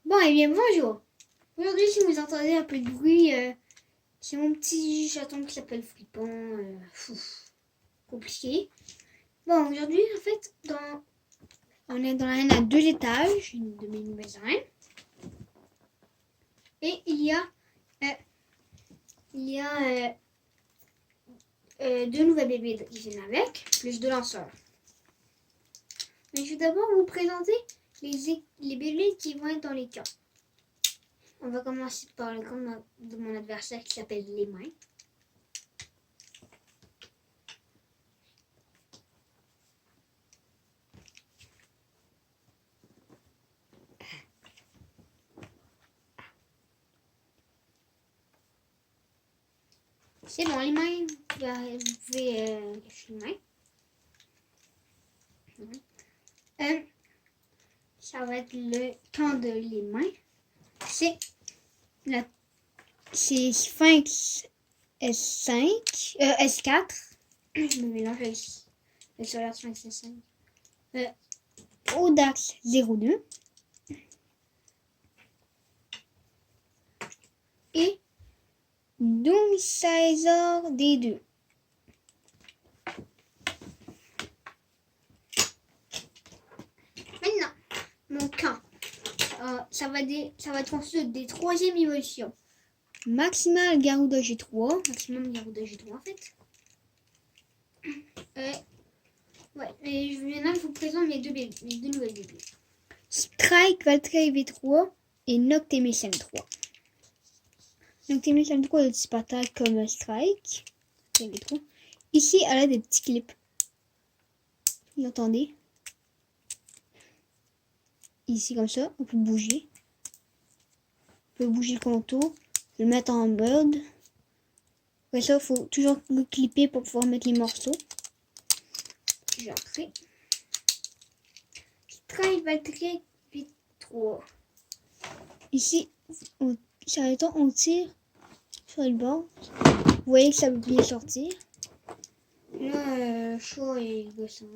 Bon, eh bien, bonjour. Aujourd'hui, si vous entendez un peu de bruit, c'est mon petit chaton qui s'appelle Flippant. Compliqué. Bon, aujourd'hui, en fait, on est dans l'arène à 2 étages, une de mes nouvelles arènes. Et il y a 2 nouvelles bébés qui viennent avec, plus 2 lanceurs. Mais je vais d'abord vous présenter les bébés qui vont être dans les camps. On va commencer par le camp de mon adversaire qui s'appelle Les Mains. C'est bon, Les Mains, vous pouvez cacher Les Mains. Ça va être le camp de Les Mains. C'est Sphinx S5, S4. Je me mélange avec le Solar Sphinx S5. Audax 02. Et Doomsizer D2. Maintenant, mon camp. Ça va être constitué des 3e évolutions. Maximal Garuda G3. Maximum Garuda G3 en fait. Et maintenant je vous présente mes deux nouvelles bébés. Strike Valkyrie V3 et Noctemesian 3. Noctemesian 3 est de type attaque comme Strike. V3. Ici, elle a des petits clips. Vous entendez? Ici comme ça, on peut bouger. On peut bouger le contour, le mettre en mode. Après ça, il faut toujours le clipper pour pouvoir mettre les morceaux. J'ai appris. Strike Valkyrie V3. Ici, on tire sur le bord. Vous voyez que ça veut bien sortir. Là, chaud et gossant.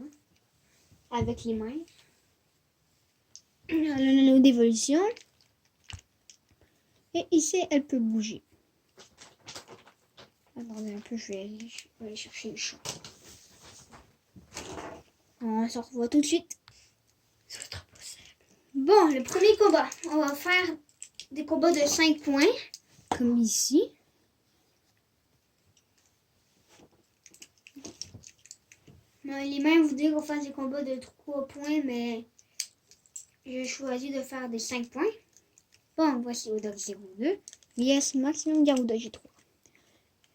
Avec les mains. Elle a un anneau d'évolution. Et ici, elle peut bouger. Attendez un peu, je vais aller chercher le chat. On se revoit tout de suite. Bon, le premier combat. On va faire des combats de 5 points. Comme ici. Les mains voudraient qu'on fasse des combats de 3 points, mais j'ai choisi de faire des 5 points. Bon, voici Audax 02. Yes, Maximum Garuda G3.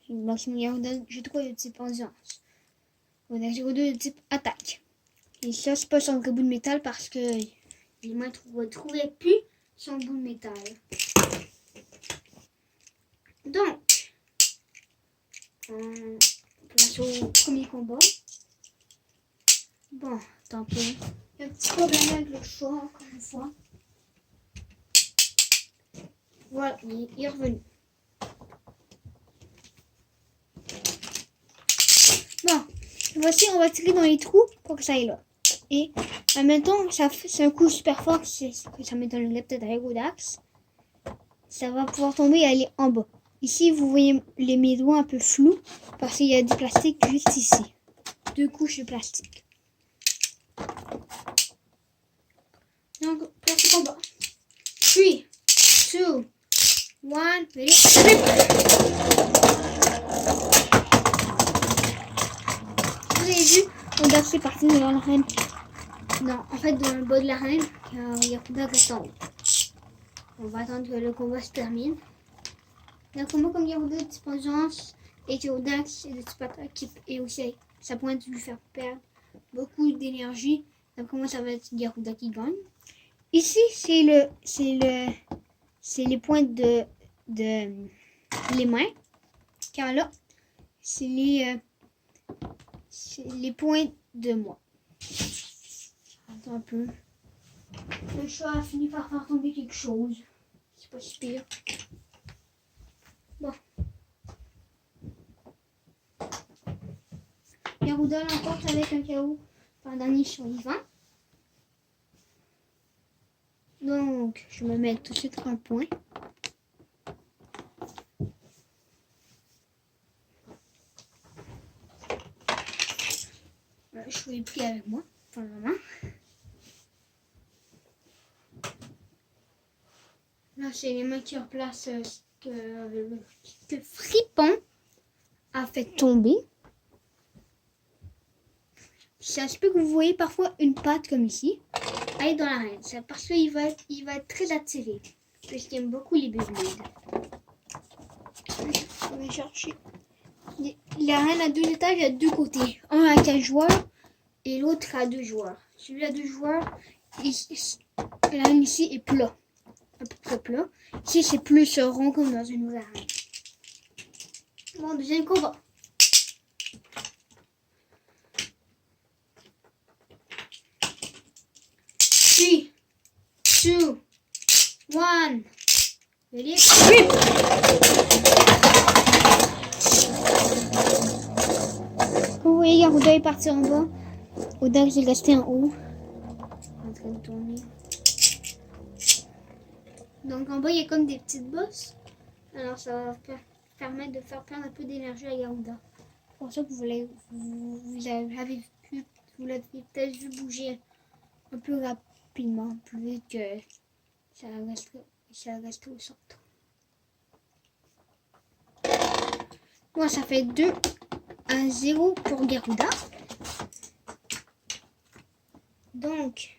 Maximum Garuda G3 est de type endurance. Audax 02 est de type attaque. Et ça, c'est pas son vrai bout de métal parce que les mains ne trouveraient plus son bout de métal. Donc, on passe au premier combat. Bon, tant pis. Il y a un petit problème avec le choix, encore une fois. Voilà, il est revenu. Bon, voici, on va tirer dans les trous pour que ça aille là. Et en même temps, c'est un coup super fort, que ça m'étonnerait peut-être avec Audax. Ça va pouvoir tomber et aller en bas. Ici, vous voyez mes doigts un peu flous parce qu'il y a du plastique juste ici. 2 couches de plastique. Donc, pour ce combat. 3, 2, 1, ready, vous avez vu, Audax est parti dans l'arène. Non, en fait, dans le bas de l'arène, il y a Audax en haut. On va attendre que le combat se termine. Un combat comme Garuda de type endurance et que Audax est de type attaque et aussi ça pourrait lui faire perdre beaucoup d'énergie. D'après moi, ça va être Garuda qui gagne. Ici, c'est les points de les mains. Car là, c'est les points de moi. Attends un peu. Le chat a fini par faire tomber quelque chose. C'est pas si pire. Bon. Garuda l'emporte avec un KO par dernier survivant. Donc, Donc, je me mets tout de suite un point. Je suis pris avec moi pour le moment. Là, c'est les mains qui replacent ce que Fripon a fait tomber. Ça se peut que vous voyez parfois une patte comme ici. Aller dans l'arène. C'est parce qu'il va être très attiré. Parce qu'il aime beaucoup les Beyblades. Je vais chercher. L'arène a 2 étages à 2 côtés. Un à 4 joueurs et l'autre à 2 joueurs. Celui à 2 joueurs, l'arène ici est plat. À peu près plat. Ici, c'est plus rond comme dans une nouvelle arène. Bon, deuxième combat. Three, 2, 1. Ready? Rip! Vous voyez, Garuda est parti en bas. Odax est resté en haut. En train de tourner. Donc en bas, il y a comme des petites bosses. Alors ça va permettre de faire perdre un peu d'énergie à Garuda. Pour ça que vous l'avez peut-être vu bouger un peu rapidement, plus vite que ça reste au centre. Bon, ça fait 2-0 pour Garuda. Donc,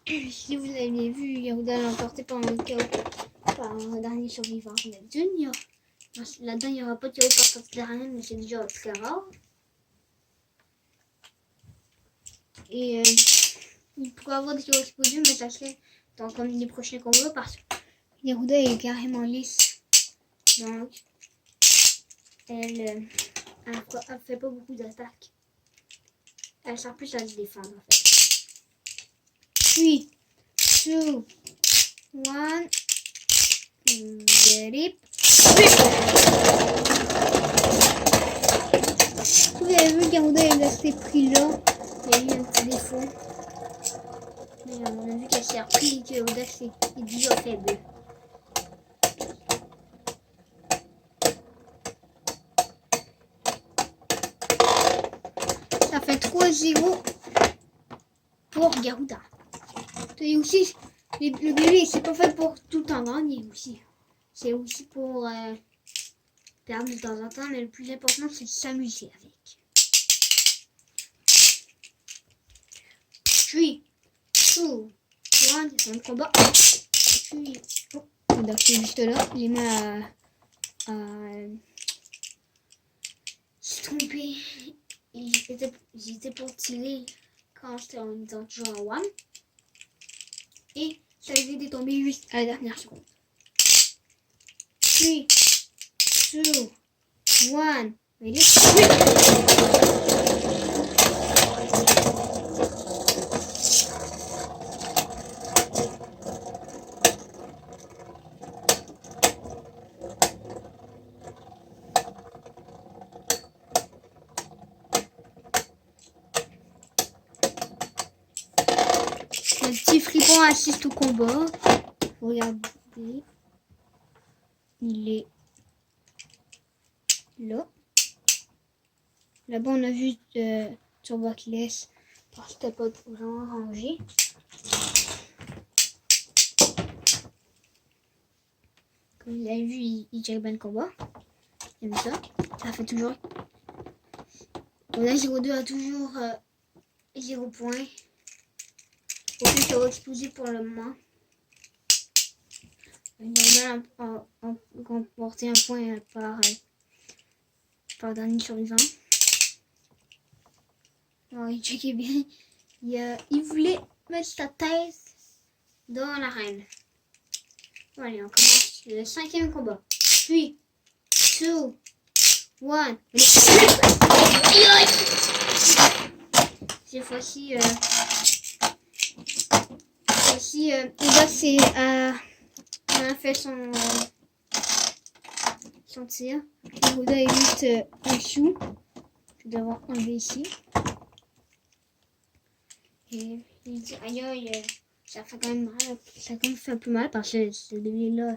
si vous avez vu, Garuda l'a emporté par un dernier survivant. Là-dedans, il n'y aura pas de KO par sortie de l'arène, mais c'est déjà très rare. Et il pourrait avoir des KO explosés, mais ça serait dans comme les prochains combats parce que Garuda est carrément lisse. Donc, elle fait pas beaucoup d'attaques. Elle sert plus à se défendre en fait. 3, 2, 1. Ready? Vous avez vu, Garuda est resté pris là. Il y a eu un petit défaut. Mais on a vu qu'elle s'est repris et que Garuda est déjà faible. Ça fait 3-0 pour Garuda. Et aussi, le bébé, c'est pas fait pour tout le temps gagner aussi. C'est aussi pour perdre de temps en temps, mais le plus important, c'est de s'amuser avec. 3, 2, 1, c'est un combat. Donc c'est juste là, les mains à se tromper. J'étais pour tirer quand j'étais en étant toujours en one. Et ça a été tombé juste à la dernière seconde. 3, 2, 1. Ready? Le petit Fripon assiste au combat. Regardez. Il est là. Là-bas, on a vu Turbocless parce que c'était pas vraiment rangé. Comme vous avez vu, il tire bien le combat. J'aime ça. Ça fait toujours. Là, 0-2 a toujours 0 points. Aucun KO explosé pour le moment. Il a remporté un point par dernier survivant. Alors, il checkait bien. Il voulait mettre sa tête dans l'arène. Bon, allez, on commence le 5e combat. 3, 2, 1. Cette fois-ci, on a fait son tir. Garuda est juste en dessous. Je vais devoir enlever ici. Et il dit aïe aïe, ça fait quand même mal. Ça quand même fait un peu mal parce que ce demi-là,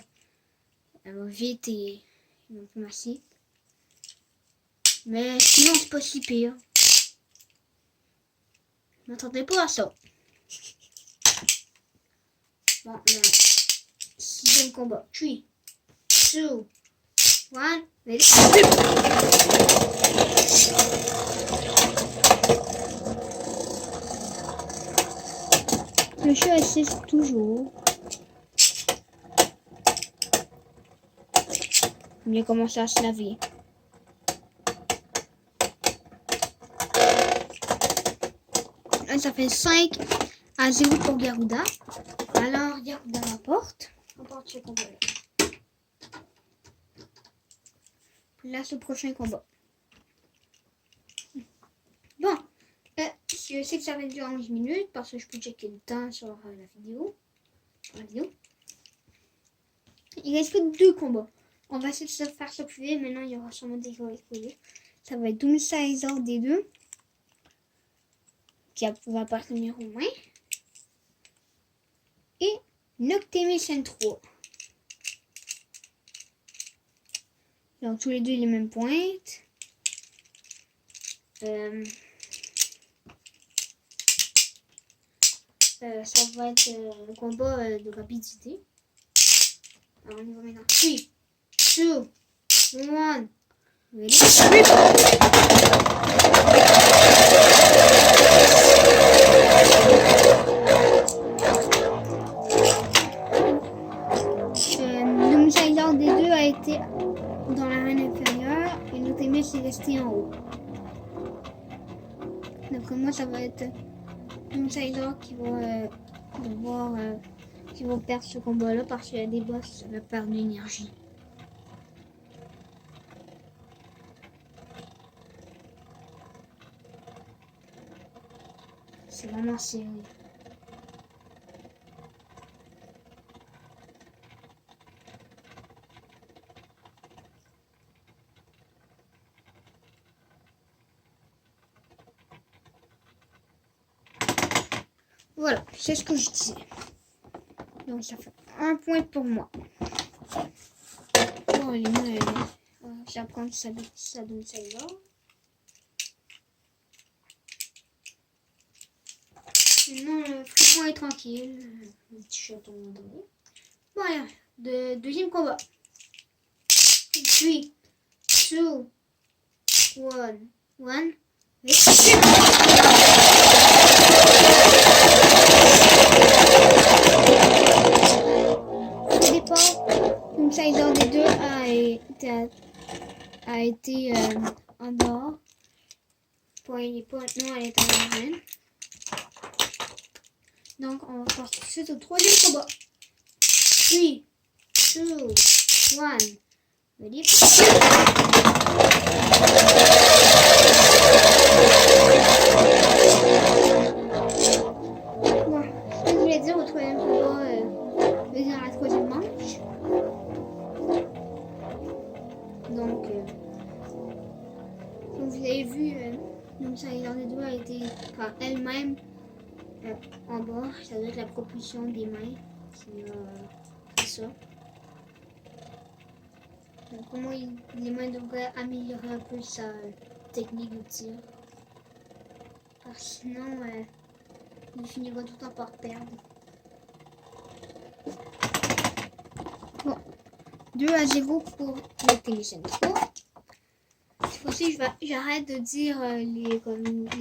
elle va vite et ils vont pas masser. Mais sinon, c'est pas si pire. Je m'attendais pas à ça. Bon, le 6e combat. 3, 2, 1, ready. Le chat assiste toujours. Il a commencé à se laver. Là, ça fait 5-0 pour Garuda. Alors, Garuda remporte ce combat-là. Là, ce prochain combat. Bon, je sais que ça va durer 11 minutes parce que je peux checker le temps sur la vidéo. Il reste que 2 combats. On va essayer de se faire ça plus vite. Maintenant, il y aura sûrement des exposés. Ça va être Doom Sizer des deux. Qui va appartenir aux mains. Et Noctemis N3. Donc, tous les deux les mêmes pointes. Ça va être un combat de rapidité. Alors, on y va maintenant. 3, 2, 1. Ready? Le Mousaïdor des deux a été dans l'arène inférieure et Noctemis est resté en haut. D'après moi, ça va être le Mousaïdor qui va qui va perdre ce combat-là parce qu'il y a des boss, ça va perdre de l'énergie. C'est vraiment serré. Voilà, c'est ce que je disais. Donc ça fait 1 point pour moi. Bon, les mains, je vais prendre ça donne ça là. Maintenant, le fripon est tranquille. Le petit chaton endormi. Voilà, deuxième combat. 3, 2, 1. Au départ, le Sizer des deux a été en dehors. Pour elle est pas, non, elle est en arène. Donc, on va passer tout de suite au troisième combat. 3, 2, 1. Ready? Bon, ce que je voulais dire au troisième combat, dans la troisième manche. Donc, comme vous avez vu, donc ça, il en a deux a été par elle-même en bas. Ça doit être la propulsion des mains qui a fait ça. Donc, pour moi, les mains devraient améliorer un peu sa technique de tir. Parce que sinon, il finira tout le temps par perdre. Bon, 2-0 pour le Téléchan 3. Cette fois-ci, j'arrête de dire les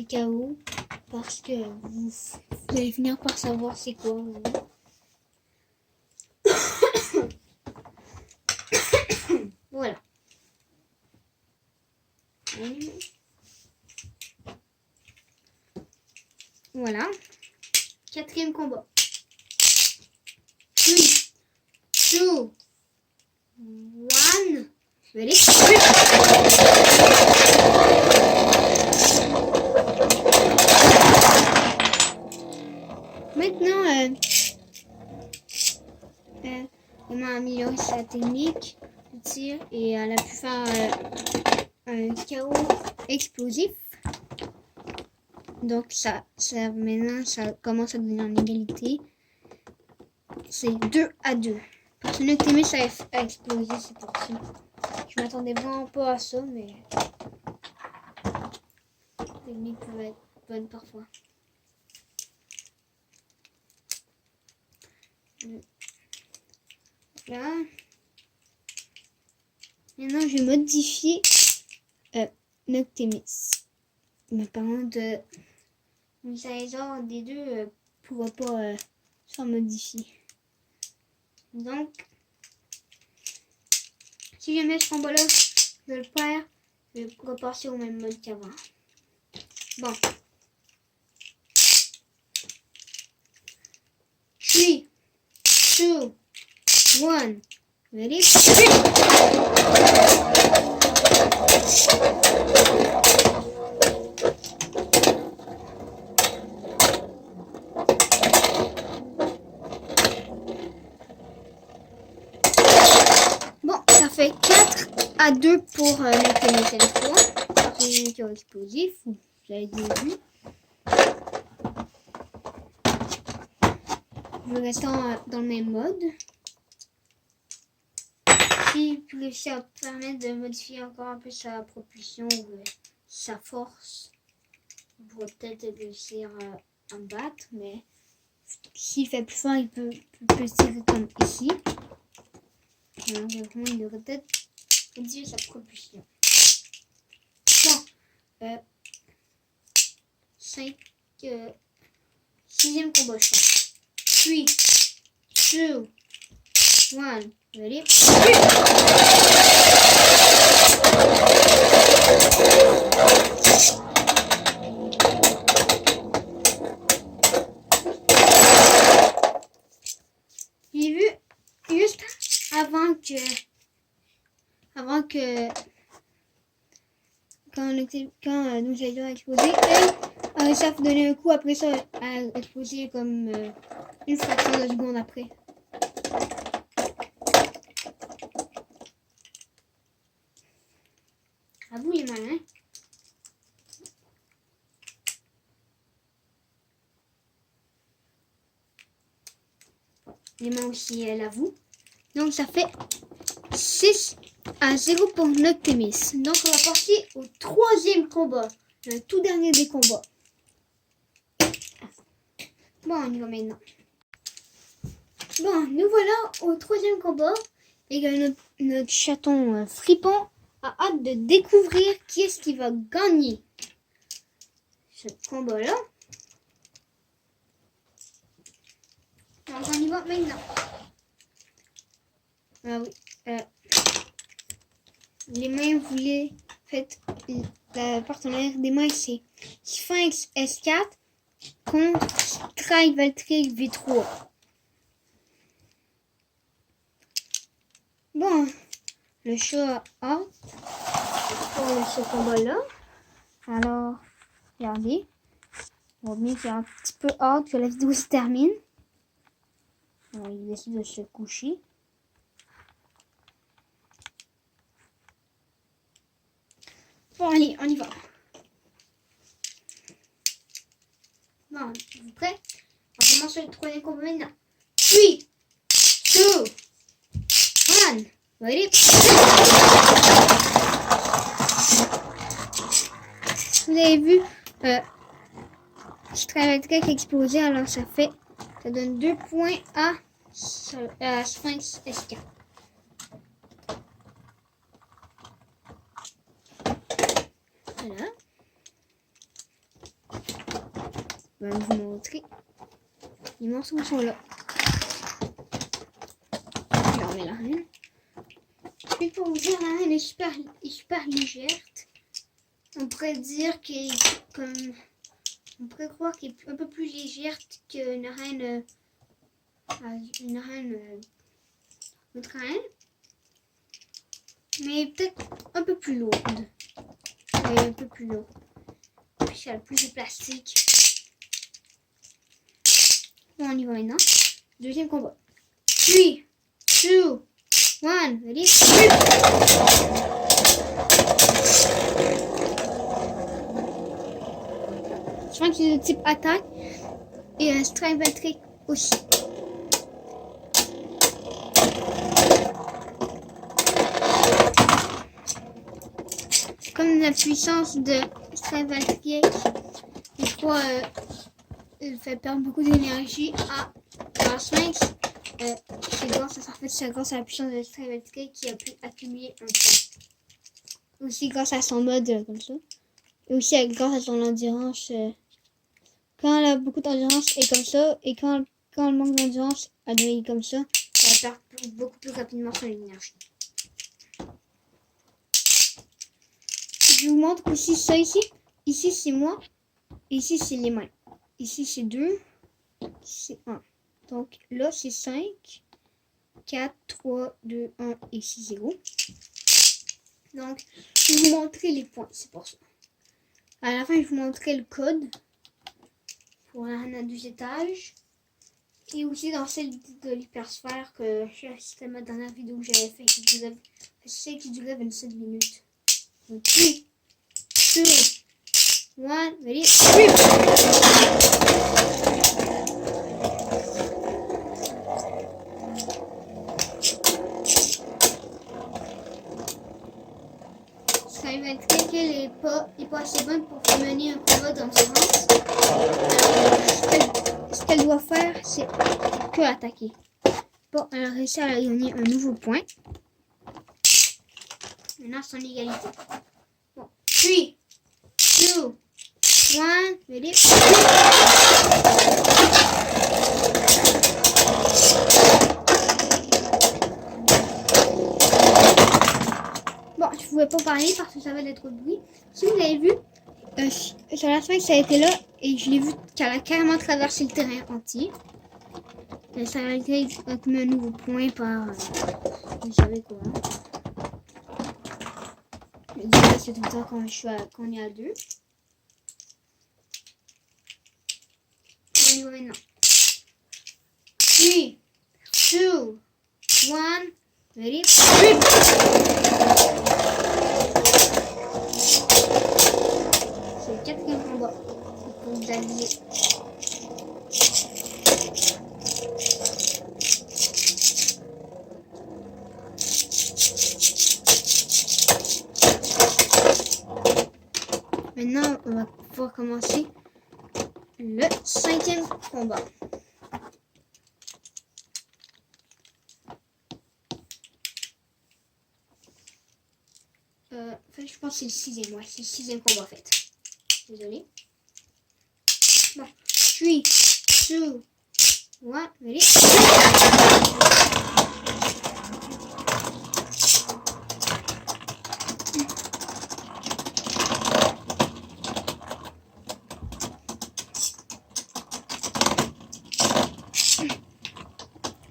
KO parce que vous allez finir par savoir c'est quoi. Voilà. Voilà. Quatrième combat. 3, 2, 1. Ready? Maintenant, on a amélioré sa technique de tir et elle a pu faire un chaos explosif. Donc maintenant ça commence à devenir en égalité. c'est 2-2. Parce que Noctimus a explosé, c'est pour ça. Je m'attendais vraiment pas à ça, mais les techniques peuvent être bonnes parfois. Là. Maintenant, je vais modifier Noctimus. Mais par contre, Mystérisaur des deux ne pourra pas se faire modifier. Donc, si jamais ce combat-là, je le perds, je vais repasser au même mode qu'avant. Bon. 3, 2, 1. Ready? Bon, ça fait 4-2 pour Noctimus cette fois. C'est un tir explosif, vous avez déjà vu. Je vais rester dans le même mode. Si je réussis à permettre de modifier encore un peu sa propulsion ou sa force, on pourrait peut-être réussir à me battre, mais s'il fait plus fort, il peut tirer comme ici. Il devrait peut-être modifier sa propulsion. Bon, 6e combat, je pense. 3, 2, 1, ready? J'ai vu juste avant que quand nous avions explosé, elle a réussi à donner un coup, après ça elle a explosé comme une fraction de seconde après. À vous les malins. Les mains aussi, elle avoue. Donc ça fait 6-0 pour Noctimus. Donc on va passer au 3e combat. Le tout dernier des combats. Bon, on y va maintenant. Bon, nous voilà au 3e combat. Et notre chaton fripon a hâte de découvrir qui est-ce qui va gagner ce combat-là. Donc on y va maintenant. Ah oui. Les mains, vous les faites. La partenaire des mains, c'est Sphinx S4 contre Strike Valkyrie V3. Bon, le chat a hâte pour ce combat-là. Alors, regardez. On va bien faire un petit peu hâte que la vidéo se termine. Alors, il décide de se coucher. Bon, allez, on y va. Bon, vous êtes prêts? On commence le 3e combat maintenant. 3, 2, 1, ready? Vous avez vu, Strike a explosé, alors ça donne 2 points à Sphinx S4. Voilà. Je vais vous montrer. Les morceaux sont là. Je remets la reine. Puis pour vous dire, la reine est super légère. On pourrait dire qu'elle est comme... On pourrait croire qu'elle est un peu plus légère qu'une reine... notre reine. Mais peut-être un peu plus lourde. Elle est un peu plus lourde. Puis elle a plus de plastique. Bon, on y va maintenant. 2e combat. 3, 2, 1, ready? Je pense que c'est le type attaque et un Strike Valkyrie aussi. comme la puissance de Stravaltriek, je crois, il fait perdre beaucoup d'énergie à la Sphinx. C'est grâce à la puissance de Stravaltriek qui a pu accumuler un point. Aussi grâce à son mode comme ça. Et aussi grâce à son endurance. Quand elle a beaucoup d'endurance et comme ça, et quand elle manque d'endurance, elle devient comme ça, elle perd beaucoup plus rapidement son énergie. Je vous montre aussi ça ici. Ici c'est moi. Ici c'est les mains. Ici c'est 2. C'est 1. Donc là c'est 5. 4, 3, 2, 1 et 6, 0. Donc je vais vous montrer les points. C'est pour ça. À la fin je vous montrerai le code pour la 12 étages. Et aussi dans celle de l'hypersphère que j'ai assisté à ma dernière vidéo que j'avais fait qui durait 27 minutes. Donc 3, 2, 1, ready, rip! Stravaltriek qu'elle est pas assez bonne pour mener un combat d'endurance. Ce qu'elle doit faire, c'est que attaquer. Bon, elle a réussi à gagner un nouveau point. Maintenant, c'est en égalité. Bon, 3, 2, 1, ready. Bon, je ne pouvais pas parler parce que ça va être trop de bruit. Si vous avez vu, sur la fin, ça a été là et je l'ai vu qu'elle a carrément traversé le terrain entier. Ça a été comme un nouveau point par... vous savez quoi. Je dis c'est tout le temps quand est à 2. On y va maintenant. 3, 2, 1, ready, rip! C'est le 4e combat. Pour Xavier. Maintenant, on va pouvoir commencer le 5e combat. Je pense que c'est le 6e. Ouais, c'est le 6e combat en fait. Désolé. Bon. 3, 2, 1, ready.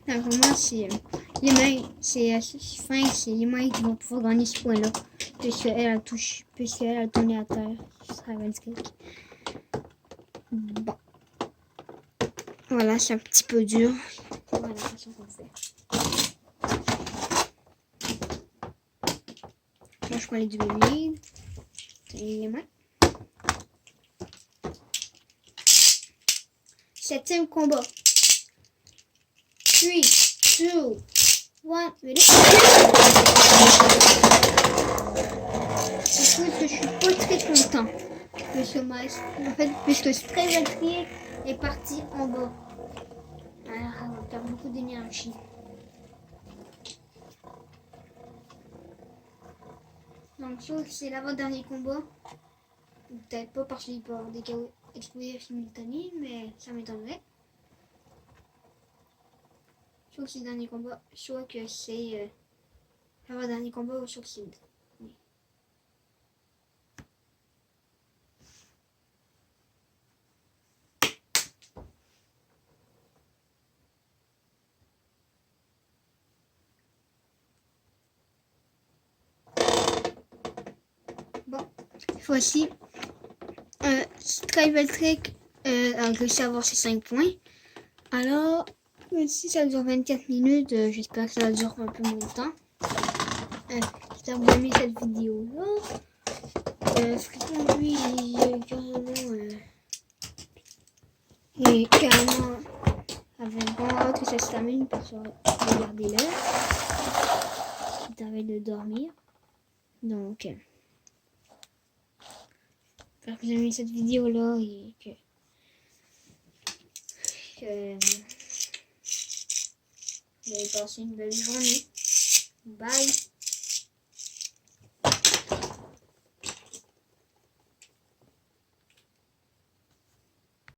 Vraiment, c'est les mains, c'est fin, c'est les mains qui vont pouvoir gagner ce point-là. Puisqu'elle a tourné à terre. Stravaltriek. Bon. Voilà, c'est un petit peu dur. Voilà la façon qu'on fait. Moi, je prends les deux vides. Les mains. 7e combat. 3, 2, 1, ready. Je trouve que je suis pas très content. Puisque Stravaltriek est parti en bas. Alors, on va perdre beaucoup d'énergie. Donc, sauf que c'est l'avant-dernier combat. Peut-être pas parce qu'il peut y avoir des chaos explosés simultanés, mais ça m'étonnerait. Soit que c'est le dernier combat, soit que c'est l'avant-dernier combat, ou soit que c'est... Bon, cette fois-ci, Stravaltriek a réussi à avoir ses 5 points. Alors, si ça dure 24 minutes, j'espère que ça dure un peu moins de temps. J'espère que vous aimez cette vidéo-là. Fricon, lui, il est carrément avait vraiment hâte que ça se termine pour se regarder l'heure. Il t'avait de dormir. Donc, J'espère que vous avez aimé cette vidéo-là et que vous avez passé une belle journée. Bye!